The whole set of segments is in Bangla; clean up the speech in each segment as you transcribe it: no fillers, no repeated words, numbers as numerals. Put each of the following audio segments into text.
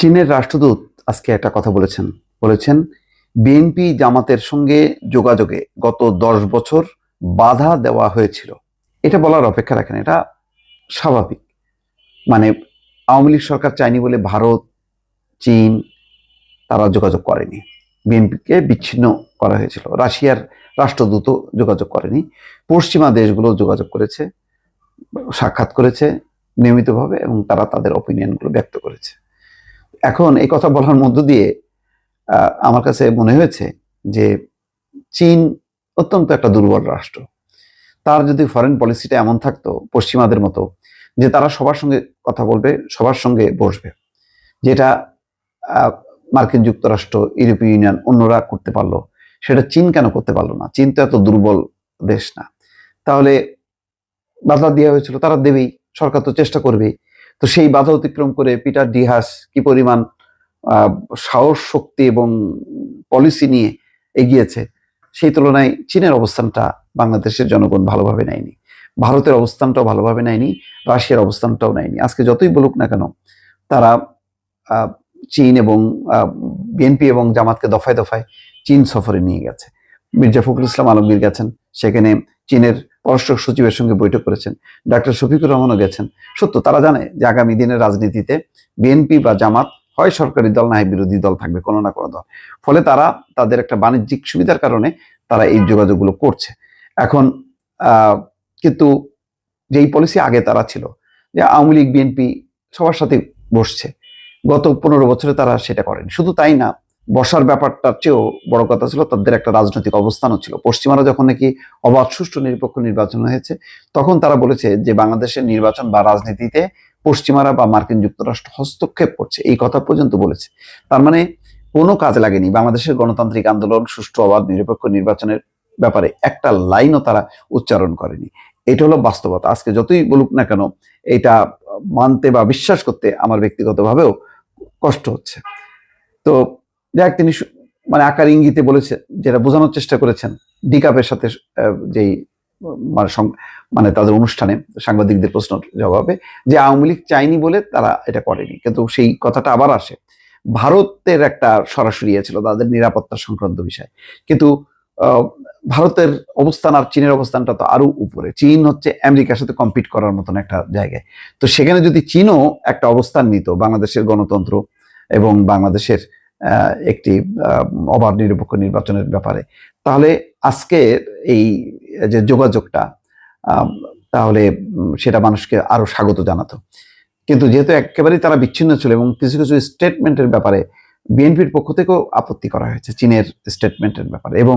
চীনের রাষ্ট্রদূত আজকে একটা কথা বলেছেন বিএনপি জামাতের সঙ্গে যোগাযোগে গত 10 বছর বাধা দেওয়া হয়েছিল। এটা বলার অপেক্ষা রাখেন, এটা স্বাভাবিক। মানে আওয়ামী লীগ সরকার চায়নি বলে ভারত, চীন তারা যোগাযোগ করেনি, বিএনপিকে বিচ্ছিন্ন করা হয়েছিল। রাশিয়ার রাষ্ট্রদূত যোগাযোগ করেনি, পশ্চিমা দেশগুলো যোগাযোগ করেছে, সাক্ষাৎ করেছে নিয়মিতভাবে এবং তারা তাদের অপিনিয়নগুলো ব্যক্ত করেছে। এখন এই কথা বলার মধ্য দিয়ে আমার কাছে মনে হয়েছে যে চীন অত্যন্ত একটা দুর্বল রাষ্ট্র। তার যদি ফরেন পলিসিটা এমন থাকতো পশ্চিমাদের মতো, যে তারা সবার সঙ্গে কথা বলবে, সবার সঙ্গে বসবে, যেটা মার্কিন যুক্তরাষ্ট্র, ইউরোপীয় ইউনিয়ন, অন্যরা করতে পারলো, সেটা চীন কেন করতে পারলো না? চীন তো এত দুর্বল দেশ না। তাহলে বাধা দেওয়া হয়েছিল, তারা দেবেই, সরকার তো চেষ্টা করবেই। তো সেই বাধা অতিক্রম করে পিটার ডিহাস কি পরিমাণ সাহস, শক্তি এবং পলিসি নিয়ে এগিয়েছে, সেই তুলনায় চীনের অবস্থানটা বাংলাদেশের জনগণ ভালোভাবে নেয়নি, ভারতের অবস্থানটাও ভালোভাবে নেয়নি, রাশিয়ার অবস্থানটাও নেয়নি। আজকে যতই বলুক না কেন, তারা চীন এবং বিএনপি এবং জামাতকে দফায় দফায় চীন সফরে নিয়ে গেছে। মির্জা ফখরুল ইসলাম আলমগীর গেছেন, সেখানে চীনের পররাষ্ট্র সচিবের সঙ্গে বৈঠক করেছেন। ডক্টর শফিকুর রহমানও গেছেন। সত্য, তারা জানে যে আগামী দিনের রাজনীতিতে বিএনপি বা জামাত হয় সরকারি দল, না হয় বিরোধী দল থাকবে, কোনো না কোনো দল। ফলে তারা তাদের একটা বাণিজ্যিক সুবিধার কারণে তারা এই যোগাযোগগুলো করছে। এখন কিন্তু যেই পলিসি আগে তারা ছিল, যে আওয়ামী লীগ বিএনপি সবার সাথে বসছে, গত 15 বছরে তারা সেটা করেন। শুধু তাই না, বসার ব্যাপারটার চেয়েও বড় কথা ছিল তাদের একটা রাজনৈতিক অবস্থানও ছিল। পশ্চিমারা যখন নাকি অবাধ, সুষ্ঠু, নিরপেক্ষ নির্বাচন হয়েছে, তখন তারা বলেছে যে বাংলাদেশের নির্বাচন বা রাজনীতিতে পশ্চিমারা বা মার্কিন যুক্তরাষ্ট্র হস্তক্ষেপ করছে, এই কথা পর্যন্ত বলেছে। তার মানে কোনো কাজে লাগেনি বাংলাদেশের গণতান্ত্রিক আন্দোলন, সুষ্ঠু, অবাধ, নিরপেক্ষ নির্বাচনের ব্যাপারে একটা লাইনও তারা উচ্চারণ করেনি। এটা হলো বাস্তবতা। আজকে যতই বলুক না কেন, এটা মানতে বা বিশ্বাস করতে আমার ব্যক্তিগতভাবেও কষ্ট হচ্ছে। তো যাক, তিনি মানে আকার ইঙ্গিতে বলেছে, যেটা বোঝানোর চেষ্টা করেছেন ডিকাপের সাথে যেই মানে তাদের অনুষ্ঠানে সাংবাদিকদের প্রশ্ন জবাবে, যে আওয়ামী লীগ চায়নি বলে তারা এটা করেনি। কিন্তু সেই কথাটা আবার আসে, ভারতের একটা সরাসরি ছিল তাদের নিরাপত্তা সংক্রান্ত বিষয়। কিন্তু ভারতের অবস্থান আর চীনের অবস্থানটা তো আরো উপরে। চীন হচ্ছে আমেরিকার সাথে কম্পিট করার মতন একটা জায়গায়। তো সেখানে যদি চীনও একটা অবস্থান নিত বাংলাদেশের গণতন্ত্র এবং বাংলাদেশের একটি অবাধ, নিরপেক্ষ নির্বাচনের ব্যাপারে, তাহলে আজকে এই যে যোগাযোগটা, তাহলে সেটা মানুষকে আরো স্বাগত জানাতো। কিন্তু যেহেতু একেবারেই তারা বিচ্ছিন্ন ছিল এবং কিছু কিছু স্টেটমেন্টের ব্যাপারে বিএনপির পক্ষ থেকেও আপত্তি করা হয়েছে চীনের স্টেটমেন্টের ব্যাপারে, এবং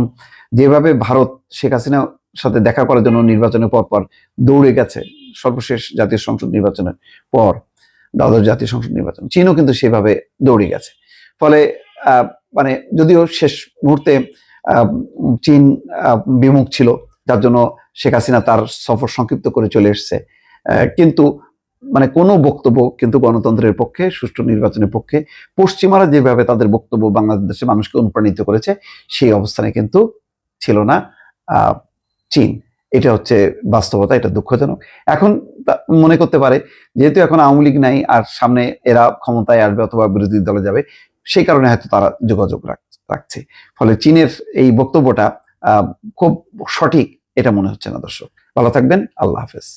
যেভাবে ভারত শেখ হাসিনার সাথে দেখা করার জন্য নির্বাচনের পর দৌড়ে গেছে, সর্বশেষ জাতীয় সংসদ নির্বাচনের পর, দ্বাদশ জাতীয় সংসদ নির্বাচন, চীনও কিন্তু সেভাবে দৌড়ে গেছে। ফলে মানে যদিও শেষ মুহূর্তে চীন বিমুখ ছিল, যার জন্য শেখ হাসিনা তার সফর সংক্ষিপ্ত করে চলে এসছে, কিন্তু মানে কোনো বক্তব্য কিন্তু গণতন্ত্রের পক্ষে, সুষ্ঠু নির্বাচনের পক্ষে পশ্চিমারা যেভাবে তাদের বক্তব্য বাংলাদেশের মানুষকে অনুপ্রাণিত করেছে, সেই অবস্থানে কিন্তু ছিল না চীন। এটা হচ্ছে বাস্তবতা, এটা দুঃখজনক। এখন মনে করতে পারে যেহেতু এখন আওয়ামী লীগ নাই আর সামনে এরা ক্ষমতায় আসবে অথবা বিরোধী দলে যাবে, সেই কারণে হয়তো তারা যোগাযোগ রাখছে। ফলে চীনের এই বক্তব্যটা খুব সঠিক এটা মনে হচ্ছে না। দর্শক ভালো থাকবেন, আল্লাহ হাফেজ।